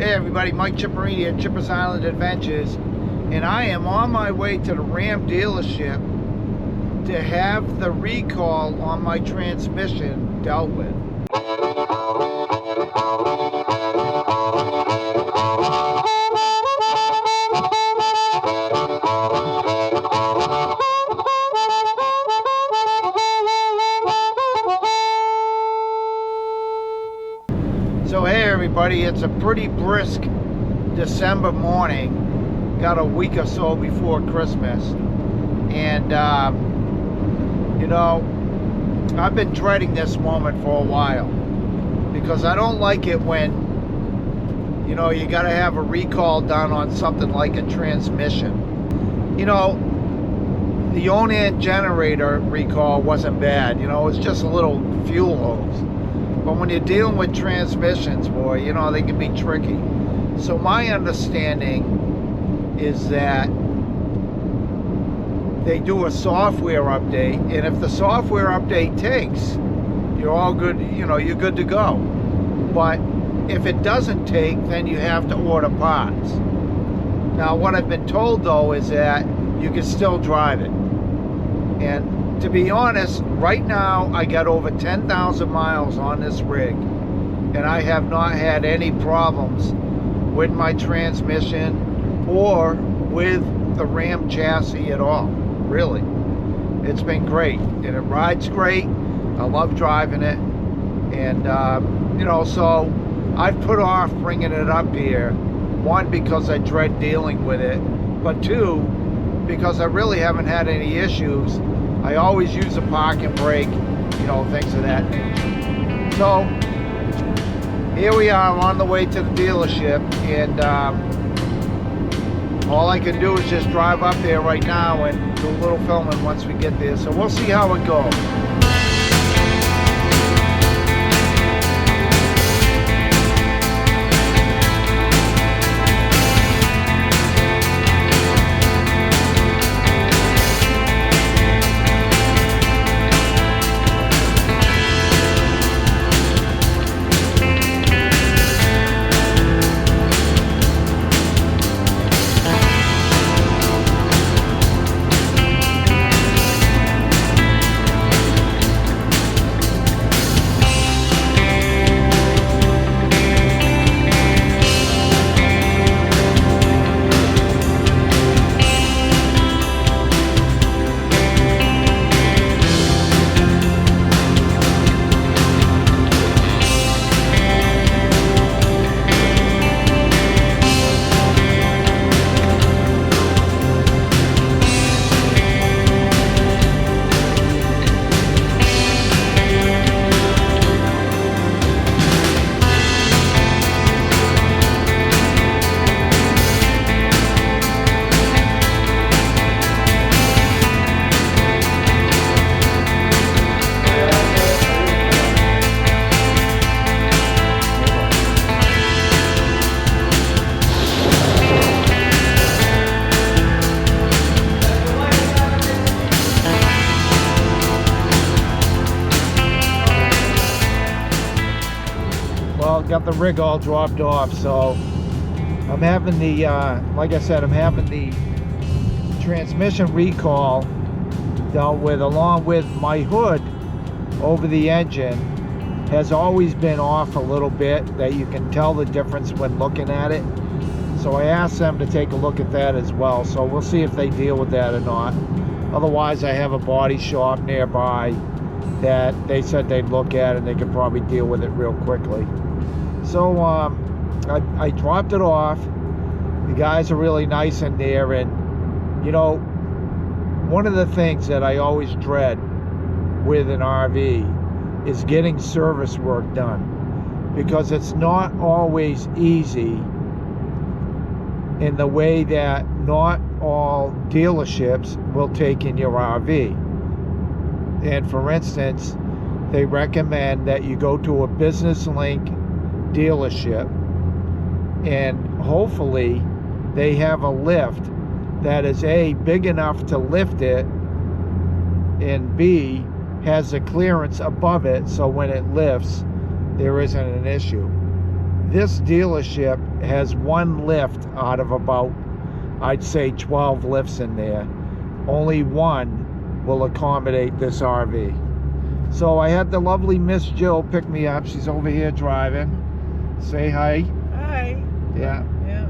Hey everybody, Mike Chipperini at Chipper's Island Adventures, and I am on my way to the Ram dealership to have the recall on my transmission dealt with. So hey everybody, it's a pretty brisk December morning, got a week or so before Christmas, and you know, I've been dreading this moment for a while because I don't like it when, you know, you got to have a recall done on something like a transmission. You know, the Onan generator recall wasn't bad, you know, it's just a little fuel hose. But when you're dealing with transmissions, boy, you know, they can be tricky. So my understanding is that they do a software update, and if the software update takes, you're all good, you know, you're good to go. But if it doesn't take, then you have to order parts. Now, what I've been told, though, is that you can still drive it. And to be honest, right now I got over 10,000 miles on this rig, and I have not had any problems with my transmission or with the Ram chassis at all, really. It's been great, and it rides great. I love driving it, and you know, so I've put off bringing it up here, one, because I dread dealing with it, but two, because I really haven't had any issues. I always use a parking brake, you know, things of that nature. So here we are on the way to the dealership, and all I can do is just drive up there right now and do a little filming once we get there. So we'll see how it goes. Got the rig all dropped off, so I'm having the like I said, I'm having the transmission recall dealt with, along with my hood over the engine has always been off a little bit, that you can tell the difference when looking at it. So I asked them to take a look at that as well, so we'll see if they deal with that or not. Otherwise, I have a body shop nearby that they said they'd look at, and they could probably deal with it real quickly. So I dropped it off. The guys are really nice in there, and you know, one of the things that I always dread with an RV is getting service work done, because it's not always easy, in the way that not all dealerships will take in your RV. And for instance, they recommend that you go to a business link dealership, and hopefully they have a lift that is A, big enough to lift it, and B, has a clearance above it, so when it lifts there isn't an issue. this dealership has one lift out of about, I'd say 12 lifts in there. Only one will accommodate this RV. So I had the lovely Miss Jill pick me up. She's over here driving. Say hi. Hi. Yeah. Yeah.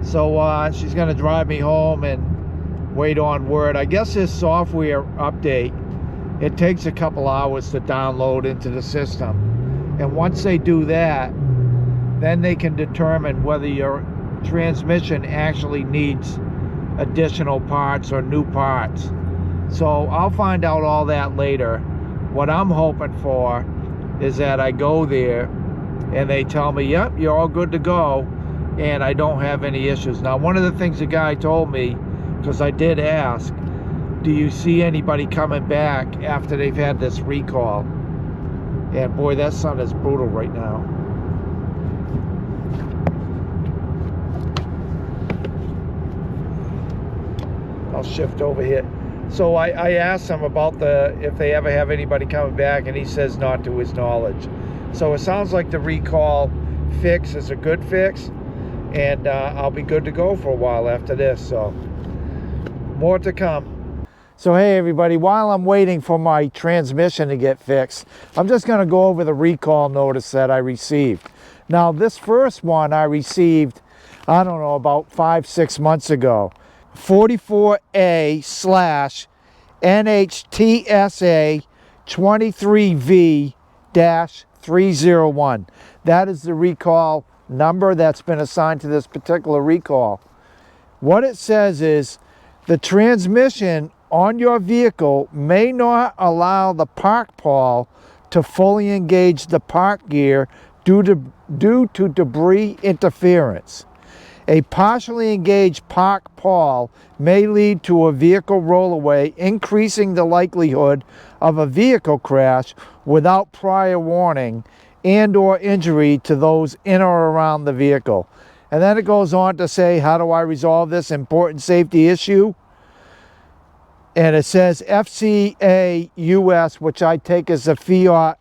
So she's gonna drive me home and wait on word. I guess this software update, it takes a couple hours to download into the system. And once they do that, then they can determine whether your transmission actually needs additional parts or new parts. So I'll find out all that later. What I'm hoping for is that I go there and they tell me, yep, you're all good to go, and I don't have any issues. Now, one of the things the guy told me, because I did ask, do you see anybody coming back after they've had this recall? And boy, that sun is brutal right now. I'll shift over here. So I asked him about if they ever have anybody coming back, and he says not to his knowledge. So it sounds like the recall fix is a good fix, and I'll be good to go for a while after this. So more to come. So hey everybody, while I'm waiting for my transmission to get fixed, I'm just going to go over the recall notice that I received. Now this first one I received, I don't know, about 5-6 months ago. 44A/NHTSA 23V-301. That is the recall number that's been assigned to this particular recall. What it says is the transmission on your vehicle may not allow the park pawl to fully engage the park gear due to debris interference. A partially engaged park pawl may lead to a vehicle rollaway, increasing the likelihood of a vehicle crash without prior warning and/or injury to those in or around the vehicle. And then it goes on to say, how do I resolve this important safety issue? And it says FCA US, which I take as a Fiat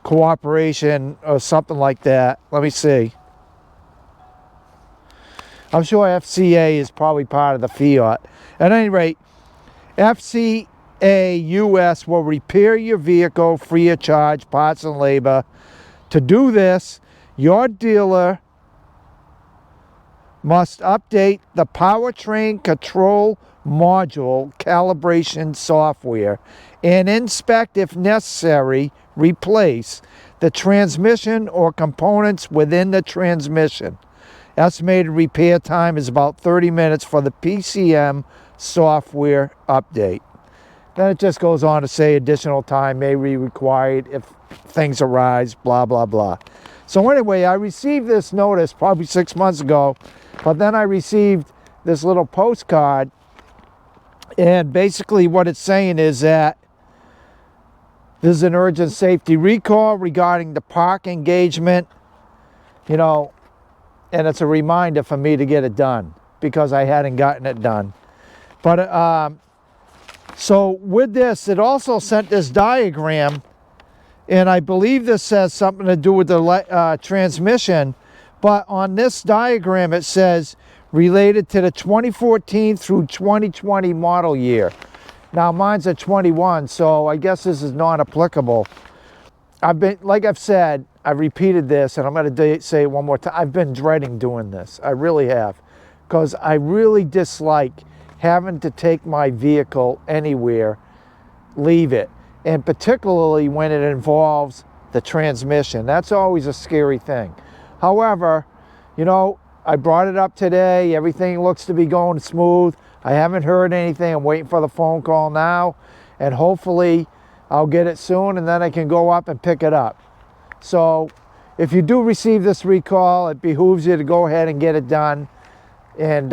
cooperation or something like that. Let me see. I'm sure FCA is probably part of the Fiat. At any rate, FCA US will repair your vehicle free of charge, parts and labor. To do this, your dealer must update the powertrain control module calibration software and inspect, if necessary, replace the transmission or components within the transmission. Estimated repair time is about 30 minutes for the PCM software update. Then it just goes on to say additional time may be required if things arise, blah, blah, blah. So anyway, I received this notice probably 6 months ago, but then I received this little postcard, and basically what it's saying is that this is an urgent safety recall regarding the park engagement, you know, and it's a reminder for me to get it done because I hadn't gotten it done. But so with this, it also sent this diagram, and I believe this has something to do with the transmission, but on this diagram it says related to the 2014 through 2020 model year. Now mine's a 21, so I guess this is not applicable. Like I've said, I've repeated this, and I'm going to say it one more time. I've been dreading doing this. I really have, because I really dislike having to take my vehicle anywhere, leave it, and particularly when it involves the transmission. That's always a scary thing. However, you know, I brought it up today. Everything looks to be going smooth. I haven't heard anything. I'm waiting for the phone call now, and hopefully I'll get it soon, and then I can go up and pick it up. So if you do receive this recall, it behooves you to go ahead and get it done. And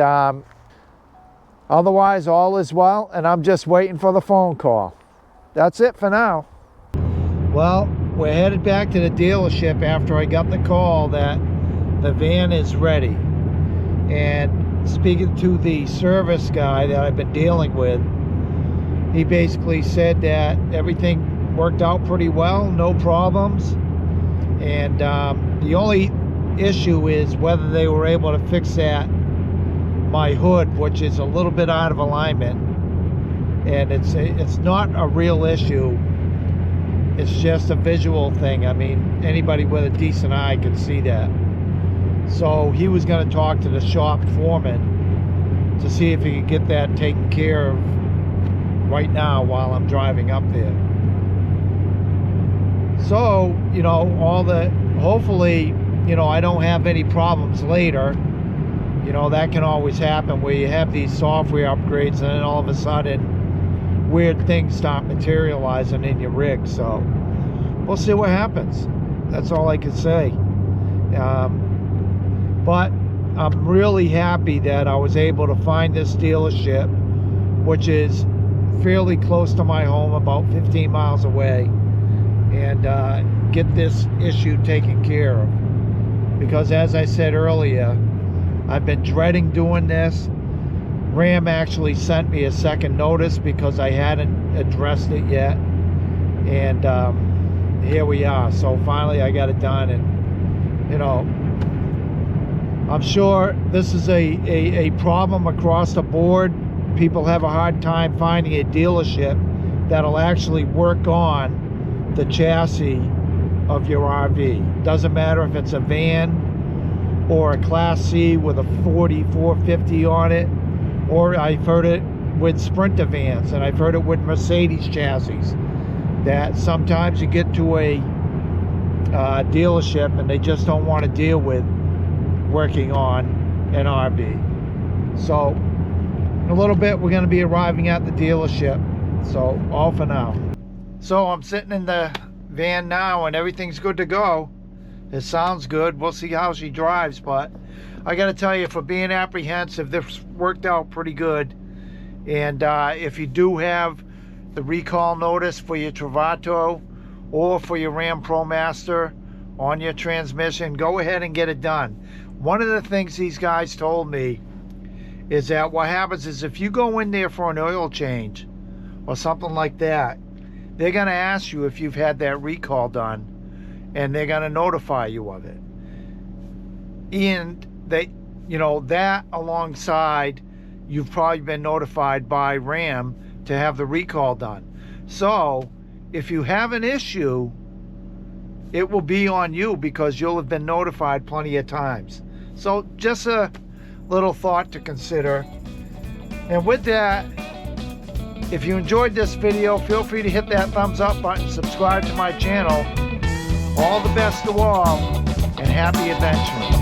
otherwise, all is well, and I'm just waiting for the phone call. That's it for now. Well, we're headed back to the dealership after I got the call that the van is ready. And speaking to the service guy that I've been dealing with, he basically said that everything worked out pretty well, no problems. And the only issue is whether they were able to fix that, my hood, which is a little bit out of alignment, and it's not a real issue. It's just a visual thing. I mean, anybody with a decent eye can see that. So he was going to talk to the shop foreman to see if he could get that taken care of right now while I'm driving up there. So, you know, hopefully, you know, I don't have any problems later. You know, that can always happen where you have these software upgrades and then all of a sudden weird things start materializing in your rig. So we'll see what happens. That's all I can say. But I'm really happy that I was able to find this dealership, which is fairly close to my home, about 15 miles away, and get this issue taken care of. Because as I said earlier, I've been dreading doing this. Ram actually sent me a second notice because I hadn't addressed it yet, and here we are. So finally I got it done, and you know, I'm sure this is a problem across the board. People have a hard time finding a dealership that'll actually work on the chassis of your RV. Doesn't matter if it's a van or a Class C with a 450 on it, or I've heard it with Sprinter vans, and I've heard it with Mercedes chassis, that sometimes you get to a dealership and they just don't want to deal with working on an RV. So in a little bit we're going to be arriving at the dealership. So all for now. So I'm sitting in the van now and everything's good to go. It sounds good. We'll see how she drives, but I got to tell you, for being apprehensive, this worked out pretty good. And if you do have the recall notice for your Travato or for your Ram Promaster on your transmission, go ahead and get it done. One of the things these guys told me is that what happens is if you go in there for an oil change or something like that, they're going to ask you if you've had that recall done, and they're going to notify you of it. And they, you know, that alongside, you've probably been notified by Ram to have the recall done. So if you have an issue, it will be on you because you'll have been notified plenty of times. So just a little thought to consider. And with that, if you enjoyed this video, feel free to hit that thumbs up button, subscribe to my channel. All the best to all, and happy adventuring.